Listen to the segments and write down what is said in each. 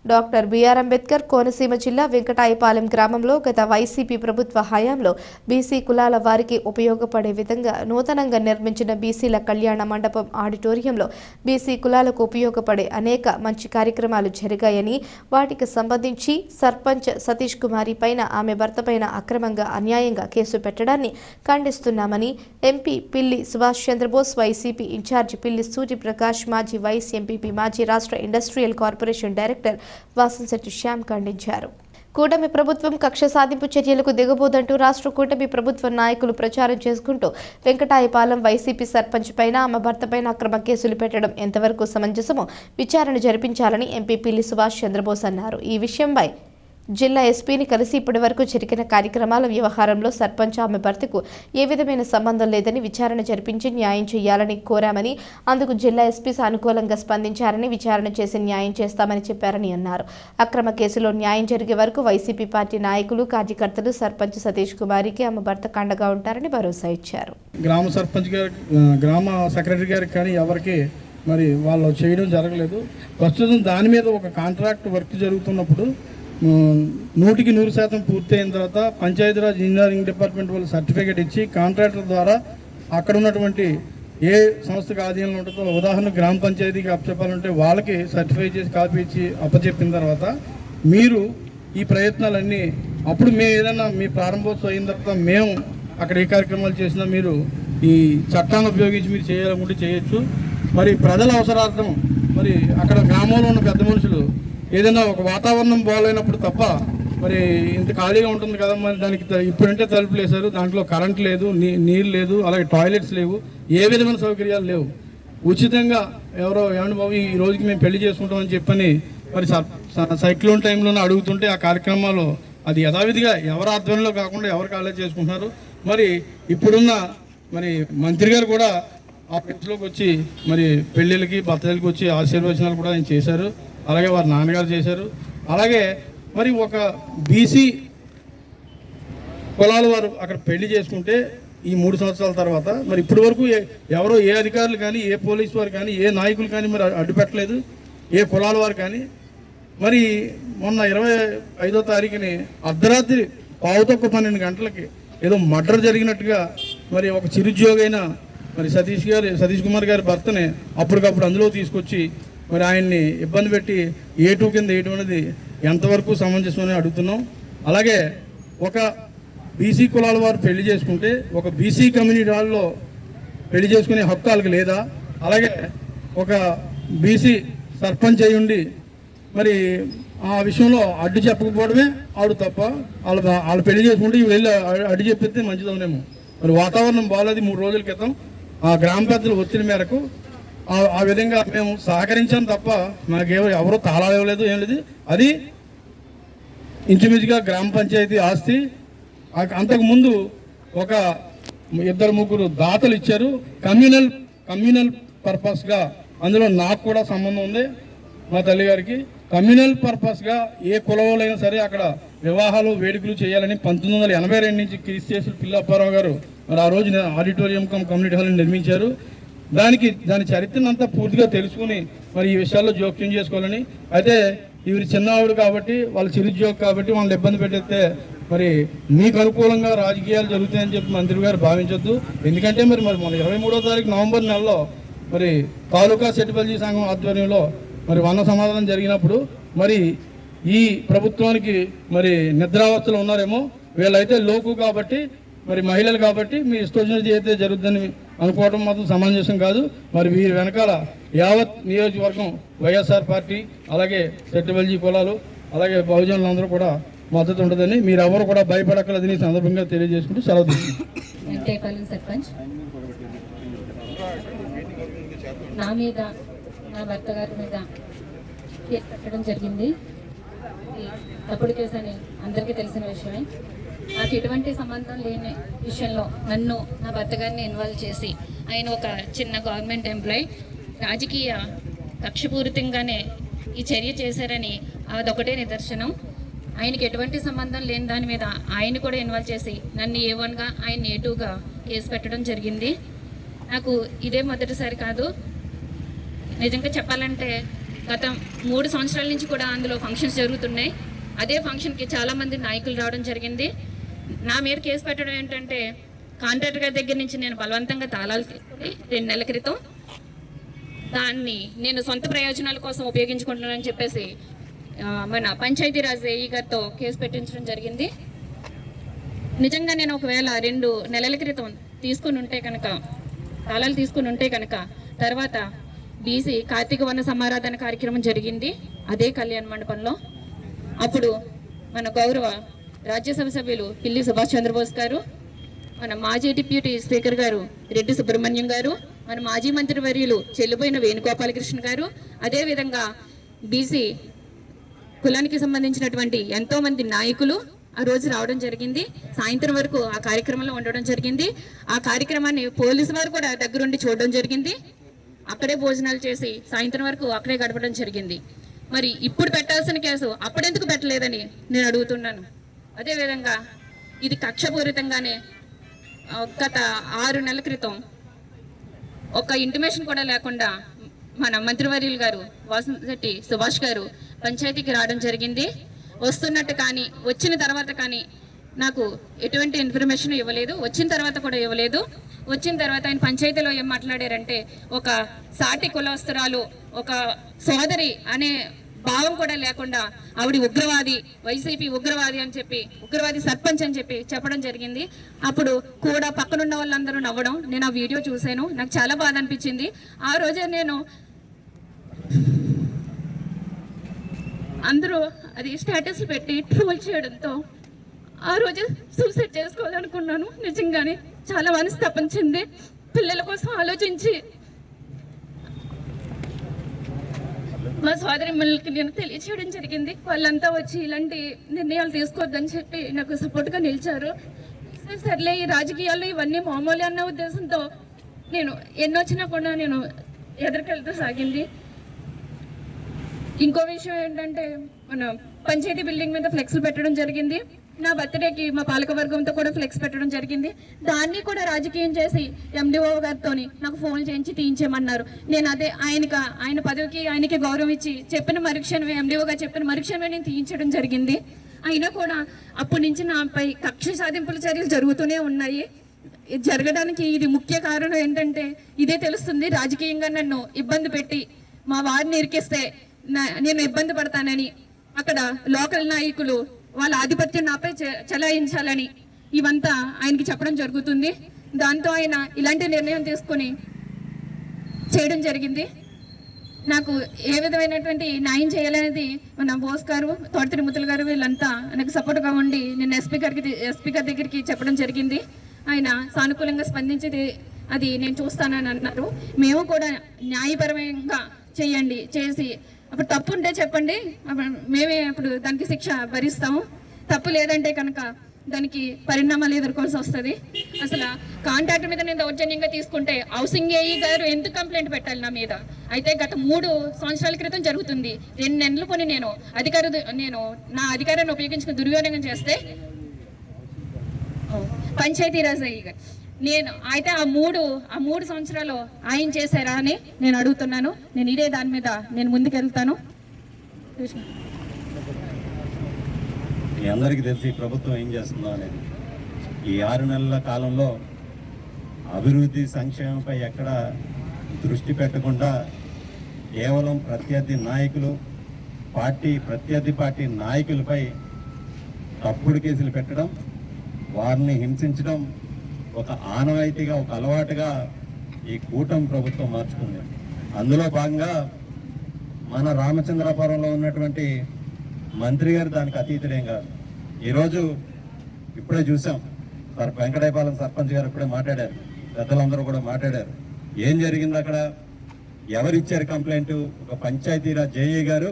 Doctor BR Ambedkar Konaseema జిల్లా వెంకటాయపాలెం గ్రామంలో గత వైసీపీ ప్రభుత్వ హయాంలో బీసీ కులాల వారికి ఉపయోగపడే విధంగా నూతనంగా నిర్మించిన బీసీల కళ్యాణ మండపం ఆడిటోరియంలో బీసీ కులాలకు ఉపయోగపడే అనేక మంచి కార్యక్రమాలు జరిగాయని, వాటికి సంబంధించి సర్పంచ్ సతీష్ కుమారి పైన ఆమె భర్త పైన అక్రమంగా అన్యాయంగా case పెట్టడాన్ని ఖండిస్తున్నామని MP Pilli Subhash Chandrabose, YCP incharge పిల్లి సూర్యప్రకాష్, మాజీ వైస్ ఎంపీపీ, మాజీ రాష్ట్ర industrial corporation director Vasamsetti Shyam ఖండించారు. కూటమి ప్రభుత్వం కక్ష సాధింపు చర్యలకు దిగబోదంటూ రాష్ట్ర కూటమి ప్రభుత్వ నాయకులు ప్రచారం చేసుకుంటూ వెంకటాయపాలెం వైసీపీ సర్పంచ్ పైన ఆమె భర్త పైన అక్రమ కేసులు పెట్టడం ఎంతవరకు సమంజసమో విచారణ జరిపించాలని ఎంపీ పిల్లి సుభాష్ చంద్రబోస్ అన్నారు. ఈ విషయంపై జిల్లా ఎస్పీని కలిసి ఇప్పటి వరకు జరిగిన కార్యక్రమాల వ్యవహారంలో సర్పంచ్ ఆమె భర్తకు ఏ విధమైన సంబంధం లేదని విచారణ జరిపించి న్యాయం చేయాలని కోరామని, అందుకు జిల్లా ఎస్పీ సానుకూలంగా స్పందించారని, విచారణ చేసి న్యాయం చేస్తామని చెప్పారని అన్నారు. అక్రమ కేసులో న్యాయం జరిగే వరకు వైసీపీ పార్టీ నాయకులు, కార్యకర్తలు సర్పంచ్ సతీష్ కుమారికి ఆమె భర్త కండగా ఉంటారని భరోసా ఇచ్చారు. గ్రామ సర్పంచ్ గారు, గ్రామ సెక్రటరీ గారికి కానీ ఎవరికి మరి వాళ్ళు చేయడం జరగలేదు. ప్రస్తుతం దాని మీద ఒక కాంట్రాక్ట్ వర్క్ జరుగుతున్నప్పుడు 100% పూర్తయిన తర్వాత పంచాయతీరాజ్ ఇంజనీరింగ్ డిపార్ట్మెంట్ వాళ్ళు సర్టిఫికేట్ ఇచ్చి కాంట్రాక్టర్ ద్వారా అక్కడ ఉన్నటువంటి ఏ సంస్థకు ఆధీనంలో ఉంటుందో, ఉదాహరణ గ్రామ పంచాయతీకి అప్పచెప్పాలంటే వాళ్ళకి సర్టిఫై చేసి కాపీ ఇచ్చి అప్పచెప్పిన తర్వాత మీరు ఈ ప్రయత్నాలన్నీ అప్పుడు మేము ఏదైనా మీ ప్రారంభోత్సవం అయిన తర్వాత మేము అక్కడ ఏ కార్యక్రమాలు చేసినా మీరు ఈ చట్టాన్ని ఉపయోగించి మీరు చేయాలనుకుంటే చేయొచ్చు. మరి ప్రజల అవసరార్థం మరి అక్కడ గ్రామంలో ఉన్న పెద్ద మనుషులు ఏదైనా ఒక వాతావరణం బాగాలేనప్పుడు తప్ప మరి ఇంత ఖాళీగా ఉంటుంది కదా, మరి దానికి ఇప్పుడంటే తలుపులు వేశారు, దాంట్లో కరెంట్ లేదు, నీరు లేదు, అలాగే టాయిలెట్స్ లేవు, ఏ విధమైన సౌకర్యాలు లేవు. ఉచితంగా ఎవరో ఏమన్నా బాబు ఈ రోజుకి మేము పెళ్లి చేసుకుంటామని చెప్పని మరి సైక్లోన్ టైంలోనే అడుగుతుంటే ఆ కార్యక్రమాలు అది యథావిధిగా ఎవరి ఆధ్వర్యంలో కాకుండా ఎవరు కాలేజ్ చేసుకుంటున్నారు. మరి ఇప్పుడున్న మరి మంత్రి గారు కూడా ఆ పెంచులోకి వచ్చి మరి పెళ్ళిళ్ళకి బర్త్డేలకి వచ్చి ఆశీర్వచనాలు కూడా ఆయన చేశారు, అలాగే వారి నాన్నగారు చేశారు. అలాగే మరి ఒక బీసీ కులాల వారు అక్కడ పెళ్లి చేసుకుంటే ఈ 3 సంవత్సరాల తర్వాత మరి ఇప్పటి వరకు ఎవరో ఏ అధికారులు కానీ, ఏ పోలీసు వారు కానీ, ఏ నాయకులు కానీ మరి అడ్డుపెట్టలేదు, ఏ కులాల వారు కానీ. మరి మొన్న 25వ తారీఖుని అర్ధరాత్రి 11:12 గంటలకి ఏదో మర్డర్ జరిగినట్టుగా మరి ఒక చిరుద్యోగి అయిన మరి సతీష్ కుమార్ గారి భర్తని అప్పటికప్పుడు అందులో తీసుకొచ్చి మరి ఆయన్ని ఇబ్బంది పెట్టి A2 కింద వేయడం అనేది ఎంతవరకు సమంజసమని అడుగుతున్నాం. అలాగే ఒక బీసీ కులాల వారు పెళ్లి చేసుకుంటే ఒక బీసీ కమ్యూనిటీ హాల్లో పెళ్లి చేసుకునే హక్కు వాళ్ళకి లేదా? అలాగే ఒక బీసీ సర్పంచ్ అయి ఉండి మరి ఆ విషయంలో అడ్డు చెప్పకపోవడమే ఆవిడ తప్ప. వాళ్ళు పెళ్లి చేసుకుంటే వెళ్ళి అడ్డు చెప్పితే మంచిదవునేమో. మరి వాతావరణం బాగాలేదు. 3 రోజుల క్రితం ఆ గ్రామ పెద్దల ఒత్తిడి మేరకు ఆ విధంగా మేము సహకరించాం తప్ప ఎవరో తాళాలు ఇవ్వలేదు, ఏం లేదు. అది ఇంచుమించుగా గ్రామ పంచాయతీ ఆస్తి. అంతకుముందు ఒక 2-3 దాతలు ఇచ్చారు కమ్యూనల్ పర్పస్గా. అందులో నాకు కూడా సంబంధం ఉంది, మా తల్లి గారికి. కమ్యూనల్ పర్పస్గా ఏ కులంలో సరే అక్కడ వివాహాలు వేడుకలు చేయాలని 1982 నుంచి క్రీస్తు పిల్లి అప్పారావు గారు మరి ఆ రోజు ఆడిటోరియం కమ్యూనిటీ హాల్ నిర్మించారు. దాని చరిత్రనంతా పూర్తిగా తెలుసుకుని మరి ఈ విషయాల్లో జోక్యం చేసుకోవాలని. అయితే ఇవి చిన్నవాడు కాబట్టి, వాళ్ళు చిరుద్యోగి కాబట్టి వాళ్ళని ఇబ్బంది పెట్టేస్తే మరి మీకు అనుకూలంగా రాజకీయాలు జరుగుతాయని చెప్పి మంత్రి గారు భావించొద్దు. ఎందుకంటే మరి మొన్న 23వ తారీఖు నవంబర్ నెలలో మరి తాలూకా సెటిబల్జీ సంఘం ఆధ్వర్యంలో మరి వన సమాధానం జరిగినప్పుడు మరి ఈ ప్రభుత్వానికి మరి నిద్రావస్థలు ఉన్నారేమో. వీళ్ళైతే లోకు కాబట్టి మరి మహిళలు కాబట్టి మీ ఇష్టం అయితే జరుగుతుందని అనుకోవడం మాత్రం సమంజసం కాదు. మరి వీరి వెనకాల యావత్ నియోజకవర్గం వైఎస్ఆర్ పార్టీ, అలాగే సెట్టిబల్జీ కులాలు, అలాగే బహుజనులు అందరూ కూడా మద్దతు ఉంటుందని మీరు ఎవరు కూడా భయపడక్కలేదని సందర్భంగా తెలియజేసుకుంటూ సెలవు తీసుకుంటాం. సర్పంచ్ నా మీద, నా భర్త గారి మీద కేసు పెట్టడం జరిగింది. తప్పుడు కేసు అని అందరికీ తెలిసిన విషయమే. నాకు ఎటువంటి సంబంధం లేని విషయంలో నన్ను, నా భర్త గారిని ఇన్వాల్వ్ చేసి ఆయన ఒక చిన్న గవర్నమెంట్ ఎంప్లాయీ రాజకీయ కక్షపూరితంగానే ఈ చర్య చేశారని అదొకటే నిదర్శనం. ఆయనకి ఎటువంటి సంబంధం లేని దాని మీద ఆయన కూడా ఇన్వాల్వ్ చేసి నన్ను A1గా ఆయన A2గా కేసు పెట్టడం జరిగింది. నాకు ఇదే మొదటిసారి కాదు. నిజంగా చెప్పాలంటే గత 3 సంవత్సరాల నుంచి కూడా అందులో ఫంక్షన్స్ జరుగుతున్నాయి. అదే ఫంక్షన్కి చాలామంది నాయకులు రావడం జరిగింది. నా మీద కేసు పెట్టడం ఏంటంటే కాంట్రాక్టర్ గారి దగ్గర నుంచి నేను బలవంతంగా తాళాలు తీసుకుని 2 నెలల క్రితం దాన్ని నేను సొంత ప్రయోజనాల కోసం ఉపయోగించుకుంటున్నానని చెప్పేసి మన పంచాయతీరాజ్ ఏఈ గారితో కేసు పెట్టించడం జరిగింది. నిజంగా నేను ఒకవేళ 2 నెలల క్రితం తాళాలు తీసుకుని ఉంటే కనుక తర్వాత బీసీ కార్తీక వన సమారాధన కార్యక్రమం జరిగింది అదే కళ్యాణ మండపంలో. అప్పుడు మన గౌరవ రాజ్యసభ సభ్యులు పిల్లి సుభాష్ చంద్రబోస్ గారు, మన మాజీ డిప్యూటీ స్పీకర్ గారు రెడ్డి సుబ్రహ్మణ్యం గారు, మన మాజీ మంత్రివర్యులు చెల్లిపోయిన వేణుగోపాలకృష్ణ గారు, అదేవిధంగా బీసీ కులానికి సంబంధించినటువంటి ఎంతో మంది నాయకులు ఆ రోజు రావడం జరిగింది. సాయంత్రం వరకు ఆ కార్యక్రమంలో ఉండడం జరిగింది. ఆ కార్యక్రమాన్ని పోలీసు వారు కూడా దగ్గరుండి చూడడం జరిగింది. అక్కడే భోజనాలు చేసి సాయంత్రం వరకు అక్కడే గడపడం జరిగింది. మరి ఇప్పుడు పెట్టాల్సిన కేసు అప్పుడెందుకు పెట్టలేదని నేను అడుగుతున్నాను. అదేవిధంగా ఇది కక్షపూరితంగానే గత 6 నెలల క్రితం ఒక ఇంటిమేషన్ కూడా లేకుండా మన మంత్రివర్యులు గారు వాసంశెట్టి సుభాష్ గారు పంచాయతీకి రావడం జరిగింది. వస్తున్నట్టు కానీ వచ్చిన తర్వాత కానీ నాకు ఎటువంటి ఇన్ఫర్మేషన్ ఇవ్వలేదు. వచ్చిన తర్వాత కూడా ఇవ్వలేదు. వచ్చిన తర్వాత ఆయన పంచాయతీలో ఏం మాట్లాడారంటే ఒక సాటి కులస్తురాలు, ఒక సోదరి అనే భావం కూడా లేకుండా ఆవిడ ఉగ్రవాది, వైసీపీ ఉగ్రవాది అని చెప్పి, ఉగ్రవాది సర్పంచ్ అని చెప్పి చెప్పడం జరిగింది. అప్పుడు కూడా పక్కనున్న వాళ్ళందరూ నవ్వడం నేను ఆ వీడియో చూశాను. నాకు చాలా బాధ అనిపించింది. ఆ రోజే నేను అందరూ అది స్టేటస్ పెట్టి ట్రోల్ చేయడంతో ఆ రోజు సూసైడ్ చేసుకోవాలనుకున్నాను. నిజంగానే చాలా మనస్తాపం చెంది పిల్లల కోసం ఆలోచించి మా సోదరి ముళ్ళకి నేను తెలియచేయడం జరిగింది. వాళ్ళంతా వచ్చి ఇలాంటి నిర్ణయాలు తీసుకోవద్దని చెప్పి నాకు సపోర్ట్గా నిలిచారు. సర్లే ఈ రాజకీయాల్లో ఇవన్నీ మామూలు అన్న ఉద్దేశంతో నేను ఎన్నొచ్చినా కూడా నేను ఎదురుకెళ్తూ సాగింది. ఇంకో విషయం ఏంటంటే మన పంచాయతీ బిల్డింగ్ మీద ఫ్లెక్స్లు పెట్టడం జరిగింది. నా బర్త్డేకి మా పాలకవర్గంతో కూడా ఫ్లెక్స్ పెట్టడం జరిగింది. దాన్ని కూడా రాజకీయం చేసి ఎండిఓ గారితో నాకు ఫోన్ చేయించి తీయించేమన్నారు. నేను అదే ఆయన పదవికి ఆయనకి గౌరవం ఇచ్చి చెప్పిన మరుక్షణమే ఎండిఓ గారు చెప్పిన మరుక్షణమే నేను తీయించడం జరిగింది. అయినా కూడా అప్పటి నుంచి నాపై కక్ష సాధింపుల చర్యలు జరుగుతూనే ఉన్నాయి. జరగడానికి ఇది ముఖ్య కారణం ఏంటంటే ఇదే తెలుస్తుంది. రాజకీయంగా నన్ను ఇబ్బంది పెట్టి మా వారిని ఇరికిస్తే నేను ఇబ్బంది పడతానని అక్కడ లోకల్ నాయకులు వాళ్ళ ఆధిపత్యం నాపై చెలాయించాలని ఇవంతా ఆయనకి చెప్పడం జరుగుతుంది. దాంతో ఆయన ఇలాంటి నిర్ణయం తీసుకొని చేయడం జరిగింది. నాకు ఏ విధమైనటువంటి న్యాయం చేయాలనేది మన బోస్ గారు, తోట తిరుమతులు గారు వీళ్ళంతా నాకు సపోర్ట్గా ఉండి నేను ఎస్పీ గారి దగ్గరికి చెప్పడం జరిగింది. ఆయన సానుకూలంగా స్పందించి అది నేను చూస్తానని అన్నారు. మేము కూడా న్యాయపరమంగా చేసి అప్పుడు తప్పు ఉంటే చెప్పండి, మేమే అప్పుడు దానికి శిక్ష భరిస్తాము. తప్పు లేదంటే కనుక దానికి పరిణామాలు ఎదుర్కోవాల్సి వస్తుంది. అసలు కాంట్రాక్టర్ మీద నేను దౌర్జన్యంగా తీసుకుంటే హౌసింగ్ ఏఈ గారు ఎందుకు కంప్లైంట్ పెట్టాలి నా మీద? అయితే గత 3 సంవత్సరాల క్రితం జరుగుతుంది. 2 నెలలు కొని నేను నా అధికారాన్ని ఉపయోగించుకుని దుర్వినియోగం చేస్తే పంచాయతీరాజ్ ఏఈ గారు అయితే ఆ మూడు సంవత్సరాలు ఆయన చేశారా అని నేను అడుగుతున్నాను. నేను ఇదే దాని మీద నేను ముందుకెళ్తాను. మీ అందరికీ తెలిసి ప్రభుత్వం ఏం చేస్తుందో అనేది. ఈ 6 నెలల కాలంలో అభివృద్ధి సంక్షేమంపై ఎక్కడ దృష్టి పెట్టకుండా కేవలం ప్రత్యర్థి పార్టీ నాయకులపై తప్పుడు కేసులు పెట్టడం, వారిని హింసించడం ఒక ఆనవాయితీగా, ఒక అలవాటుగా ఈ కూటమి ప్రభుత్వం మార్చుకుంది. అందులో భాగంగా మన రామచంద్రాపురంలో ఉన్నటువంటి మంత్రి గారు దానికి అతీతుడేం కాదు. ఈరోజు ఇప్పుడే చూసాం, వెంకటాయపాలెం సర్పంచ్ గారు ఇప్పుడే మాట్లాడారు, పెద్దలందరూ కూడా మాట్లాడారు. ఏం జరిగింది అక్కడ, ఎవరిచ్చారు కంప్లైంట్? ఒక పంచాయతీరాజ్ జేఈ గారు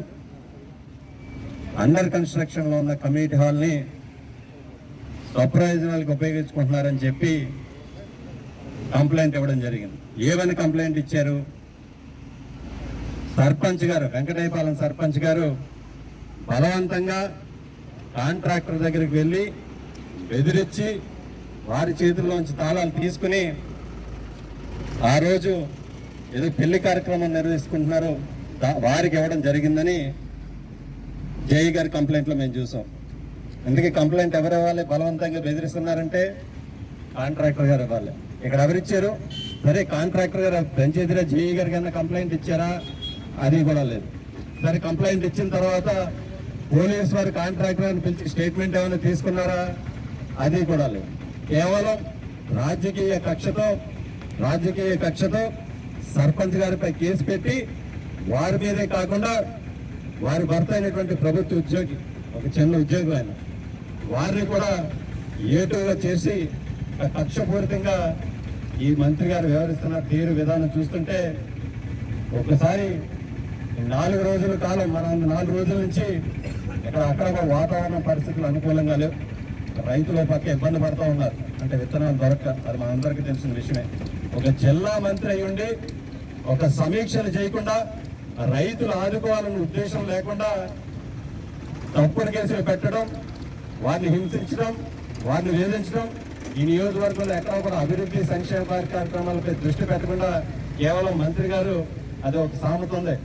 అండర్ కన్స్ట్రక్షన్లో ఉన్న కమ్యూనిటీ హాల్ని స్వప్రయోజనాలకు ఉపయోగించుకుంటున్నారని చెప్పి కంప్లైంట్ ఇవ్వడం జరిగింది. ఏమని కంప్లైంట్ ఇచ్చారు? సర్పంచ్ గారు, వెంకటాయపాలెం సర్పంచ్ గారు బలవంతంగా కాంట్రాక్టర్ దగ్గరికి వెళ్ళి బెదిరించి వారి చేతుల్లోంచి తాళాలు తీసుకుని ఆ రోజు ఏదో పెళ్లి కార్యక్రమం నిర్వహించుకుంటున్నారు, వారికి ఇవ్వడం జరిగిందని జేఈ గారి కంప్లైంట్లో మేము చూసాం. అందుకే కంప్లైంట్ ఎవరు ఇవ్వాలి? బలవంతంగా బెదిరిస్తున్నారంటే కాంట్రాక్టర్ గారు ఇవ్వాలి. ఇక్కడ ఎవరిచ్చారు? సరే, కాంట్రాక్టర్ గారు పంచాయతీలో జేఈ గారికి ఏమైనా కంప్లైంట్ ఇచ్చారా? అది కూడా లేదు. సరే, కంప్లైంట్ ఇచ్చిన తర్వాత పోలీసు వారు కాంట్రాక్టర్ గారిని పిలిచి స్టేట్మెంట్ ఏమైనా తీసుకున్నారా? అది కూడా లేదు. కేవలం రాజకీయ కక్షతో సర్పంచ్ గారిపై కేసు పెట్టి వారి మీదే కాకుండా వారి భర్త అయినటువంటి ప్రభుత్వ ఉద్యోగి, ఒక చిన్న ఉద్యోగి ఆయన, వారిని కూడా ఏటుగా చేసి కక్షపూరితంగా ఈ మంత్రి గారు వ్యవహరిస్తున్న తీరు విధానం చూస్తుంటే ఒకసారి 4 రోజుల కాలం, మన 4 రోజుల నుంచి ఇక్కడ అక్కడ వాతావరణ పరిస్థితులు అనుకూలంగా లేవు. రైతుల పక్క ఇబ్బంది పడుతూ ఉన్నారు. అంటే విత్తనాలు దొరక్క, అది మనందరికీ తెలిసిన విషయమే. ఒక జిల్లా మంత్రి అయి ఉండి ఒక సమీక్షలు చేయకుండా, రైతులు ఆదుకోవాలనే ఉద్దేశం లేకుండా తప్పుడు కేసులు పెట్టడం, వారిని హింసించడం, వారిని వేధించడం, ఈ నియోజకవర్గంలో ఎక్కడ కూడా అభివృద్ధి సంక్షేమ కార్యక్రమాలపై దృష్టి పెట్టకుండా కేవలం మంత్రి గారు, అది ఒక సామెత ఉంది.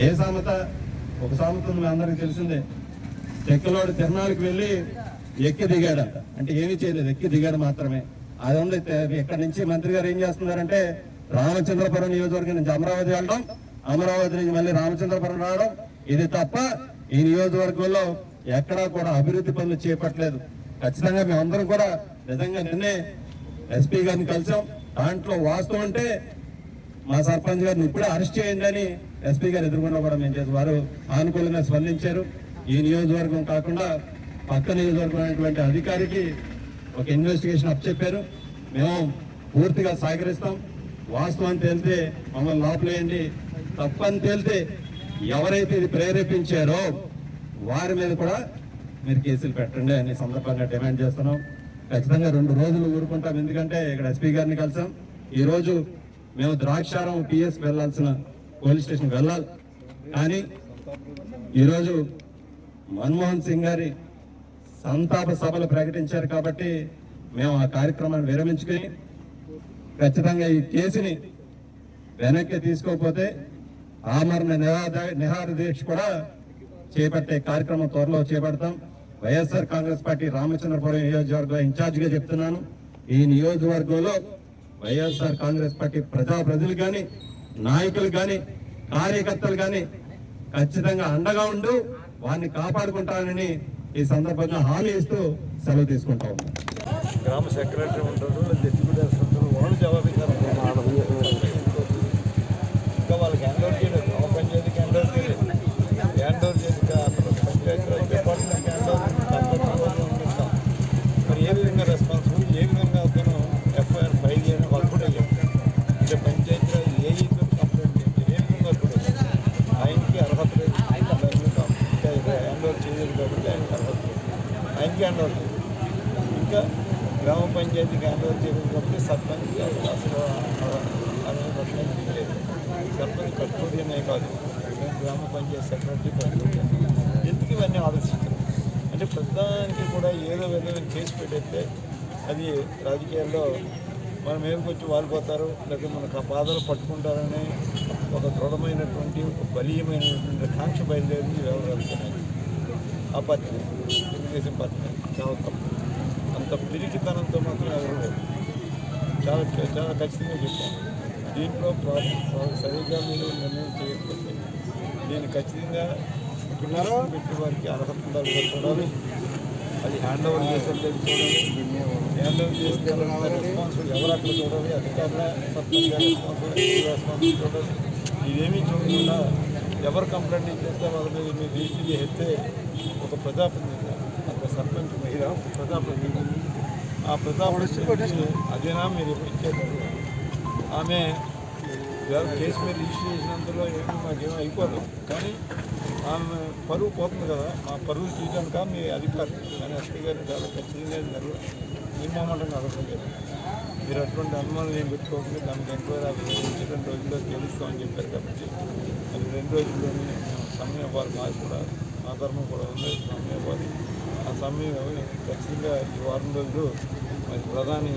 ఏ సామెత? ఒక సామెత ఉంది, మీ అందరికీ తెలిసిందే. తెక్కలోడు తిరణాలకు వెళ్ళి ఎక్కి దిగాడంట. అంటే ఏమీ చేయలేదు, ఎక్కి దిగాడు మాత్రమే. అది ఉంది. ఇక్కడ నుంచి మంత్రి గారు ఏం చేస్తున్నారంటే రామచంద్రపురం నియోజకవర్గం నుంచి అమరావతి వెళ్ళడం, అమరావతి నుంచి మళ్ళీ రామచంద్రపురం రావడం. ఇది తప్ప ఈ నియోజకవర్గంలో ఎక్కడా కూడా అభివృద్ధి పనులు చేపట్టలేదు. ఖచ్చితంగా మేమందరం కూడా నిజంగా నిన్నే ఎస్పీ గారిని కలిసాం. దాంట్లో వాస్తవం అంటే మా సర్పంచ్ గారిని ఇప్పుడే అరెస్ట్ చేయండి అని ఎస్పీ గారు ఎదుర్కొన్నా కూడా మేము చేసి వారు సానుకూలంగా స్పందించారు. ఈ నియోజకవర్గం కాకుండా పక్క నియోజకవర్గం అనేటువంటి అధికారికి ఒక ఇన్వెస్టిగేషన్ అప్పచెప్పారు. మేము పూర్తిగా సహకరిస్తాం. వాస్తవం తేలితే మమ్మల్ని లోపలేయండి, తప్పని తేలితే ఎవరైతే ఇది ప్రేరేపించారో వారి మీద కూడా మీరు కేసులు పెట్టండి అనే సందర్భంగా డిమాండ్ చేస్తున్నాం. ఖచ్చితంగా 2 రోజులు ఊరుకుంటాం. ఎందుకంటే ఇక్కడ ఎస్పీ గారిని కలిసాం. ఈరోజు మేము ద్రాక్షారం పిఎస్ వెళ్లాల్సిన పోలీస్ స్టేషన్ వెళ్ళాలి. కానీ ఈరోజు మన్మోహన్ సింగ్ గారి సంతాప సభలు ప్రకటించారు కాబట్టి మేము ఆ కార్యక్రమాన్ని విరమించుకుని ఖచ్చితంగా ఈ కేసుని వెనక్కి తీసుకోకపోతే ఆమరణ నిరాహార దీక్ష కూడా చేపట్టే కార్యక్రమం త్వరలో చేపడతాం. వైఎస్ఆర్ కాంగ్రెస్ పార్టీ రామచంద్రపురం నియోజకవర్గం ఇన్ఛార్జిగా చెప్తున్నాను. ఈ నియోజకవర్గంలో వైఎస్ఆర్ కాంగ్రెస్ పార్టీ ప్రజలు కానీ, నాయకులు కానీ, కార్యకర్తలు కానీ ఖచ్చితంగా అండగా ఉంటూ వారిని కాపాడుకుంటానని ఈ సందర్భంగా హామీ ఇస్తూ సెలవు తీసుకుంటా ఉన్నాం. గ్రామ సెక్రటరీ ఉంటారు, డిప్యూటీ ఉంటారు, వాళ్ళు జవాబు ఇస్తారు. ఇంకా వాళ్ళకి హ్యాండ్ ఓవర్ చేయలేదు. గ్రామ పంచాయతీకి హ్యాండ్ ఓవర్ చేయలేదు. హ్యాండ్ ఓవర్ చేసి అసలు పంచాయతీరాజ్ డిపార్ట్మెంట్కి హ్యాండ్ ఓవర్ ఉంటాం. మరి ఏ విధంగా రెస్పాన్సిబుల్, ఏ విధంగా అతను ఎఫ్ఐఆర్ ఫైల్ చేయడం వాళ్ళు కూడా అంటే పంచాయతీరాజ్ ఏఈతో కంప్లైంట్ చేసి ఏ విధంగా కూడా ఆయనకి అర్హత లేదు. హ్యాండ్ ఓవర్ చేయలేదు కాబట్టి ఆయనకి అర్హత లేదు. ఆయనకి హ్యాండ్ ఓవర్ లేదు. ఇంకా గ్రామ పంచాయతీకి హ్యాండ్ ఓవర్ చేయలేదు కాబట్టి సర్పంచ్ అసలు అనే ప్రశ్న లేదు. సర్పంచ్ కస్టోడియనే కాదు, గ్రామ పంచాయతీ సెక్రటరీ కస్టోడియన్. ఎందుకు ఇవన్నీ ఆలోచించారు అంటే ప్రధానికి కూడా ఏదో విధంగా కేసు పెట్టేస్తే అది రాజకీయాల్లో మన మీదకి వచ్చి వాలిపోతారు, లేకపోతే మనకు ఆ బాధలు పట్టుకుంటారని ఒక దృఢమైనటువంటి ఒక బలీయమైనటువంటి కాంక్ష బయలుదేరి వ్యవహరిస్తున్నాయి. ఆ పార్టీ తెలుగుదేశం పార్టీ చాలా తప్పు. అంత పిరికితనంతో మాత్రం ఎవరు లేదు. చాలా చాలా ఖచ్చితంగా చెప్పాం. దీంట్లో సరిగ్గా మీరు నిర్ణయం చేయకపోతే దీన్ని ఖచ్చితంగా పెట్టి వారికి అర్హత ఉండాలి చూడాలి. అది హ్యాండ్ ఓవర్ చేసేది చూడాలి. హ్యాండ్ ఓవర్ చేసిన రెస్పాన్సిబుల్ ఎవరు అక్కడ చూడాలి, అధికారుల సర్పంచ్ రెస్పాన్సిబుల్ చూడాలి. ఇదేమీ చూడకుండా ఎవరు కంప్లైంట్ ఇచ్చేస్తే వాళ్ళ మీద మీరు రిజిస్టర్ చేస్తే ఒక ప్రజాప్రతినిధి, ఒక సర్పంచ్ మహిళ ప్రజాప్రతినిధి, ఆ ప్రజాప్రతినిధి అదేనా మీరు ఇచ్చేది? ఆమె కేసు మీద రిజిస్టర్ చేసినంతలో ఏమో మాకేమో అయిపోదు, కానీ ఆమె పరువు పోతుంది కదా. మా పరువు తీయడానికి మీ అధికారులు కానీ ఎస్పీ గారిని చాలా ఖచ్చితంగా నిర్మామంటంగా అడగలేదు. మీరు అటువంటి అనుమానాలు ఏం పెట్టుకోకుండా దానికి ఎంక్వైరీ ఆఫీసర్ 2 రోజుల్లో తెలుస్తామని చెప్పారు. కాబట్టి అది 2 రోజుల్లోనే సమయం ఇవ్వాలి. మాకు కూడా మా ధర్మం కూడా ఉంది, సమయం ఇవ్వాలి. ఆ సమయం ఖచ్చితంగా ఈ వారం రోజులు మరి ప్రధాని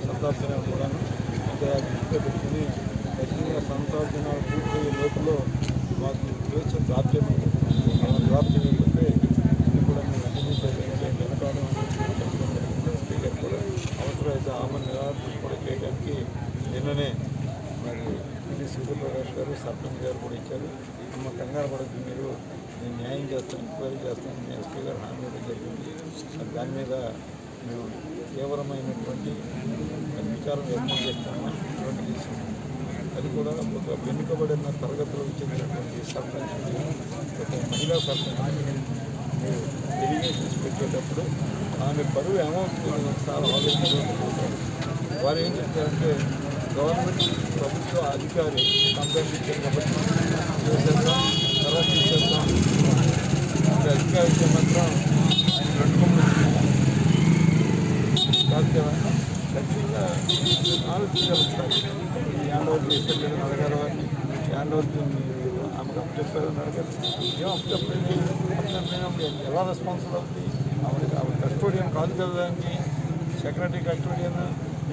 సంతాపం కూడా దృష్టిలో పెట్టుకుని ఖచ్చితంగా సంతాల దినాలు పూర్తయ్యే లోపల మాకు కేసు డ్రాప్ చేయకపోతే ఇది కూడా మేము వెనుకాడం స్పీకర్ కూడా అవసరమైతే ఆమె నిరాకరణ కూడా చేయడానికి నిన్ననే మరి ఇది సూర్యప్రకాష్ గారు సర్పంచ్ గారు కూడా ఇచ్చారు. అమ్మ కంగారు పడద్దు, మీరు నేను న్యాయం చేస్తాను, ఎంక్వైరీ చేస్తాను, నేను ఎస్పీ గారు హామీ ఇవ్వడం జరిగింది. దాని మీద మేము తీవ్రమైనటువంటి విచారం వ్యక్తం చేస్తామని తీసుకున్నాం. అది కూడా ఒక వెనుకబడిన తరగతులకు చెందినటువంటి సర్పంచ్, ఒక మహిళా సర్పంచ్ మీరు డెలిగేషన్స్ పెట్టేటప్పుడు ఆమె బరువు ఏమవుతుంది ఒకసారి ఆలోచించారు. వారు ఏం చెప్తారంటే గవర్నమెంట్ ప్రభుత్వ అధికారి కంప్లైంట్ ఇచ్చారు కాబట్టి చేసేద్దాం, తర్వాత చేసేద్దాం, అంటే అధికారి ఇచ్చే మాత్రం ఆయన రెండు కాదు ఖచ్చితంగా ఆలోచించాలి. హ్యాండ్ ఓవర్ చేసేది అడగారు, వారిని హ్యాండ్ ఓవర్ ఆమెకు అప్పు చెప్పారని అడగారు. ఏం అప్పు చెప్పలేదు, ఎలా రెస్పాన్సిబుల్ అవుతుంది? ఆవిడ కస్టోడియన్ కాదు కదా, దానికి సెక్రటరీ కస్టోడియన్.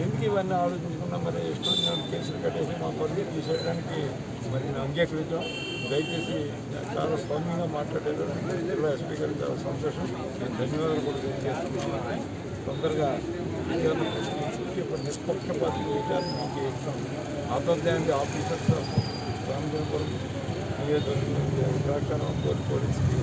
ఎందుకు ఇవన్నీ ఆలోచించుకున్నా మరి ఇష్టం కేసులు కట్టేసి మా పరుగు తీసేయడానికి మరి నేను అంగీకరించాం. దయచేసి చాలా స్వామ్యంగా మాట్లాడారు జిల్లా ఎస్పీ గారికి చాలా సంతోషం. నేను ధన్యవాదాలు కూడా తెలియజేస్తున్నాను. తొందరగా విచారణ నిష్పక్షపాతంగా విచారణ మాకు ఇస్తాం. అదర్ ఆఫీసర్స్ రామజనపురం నియోజకవర్గం పోలీస్కి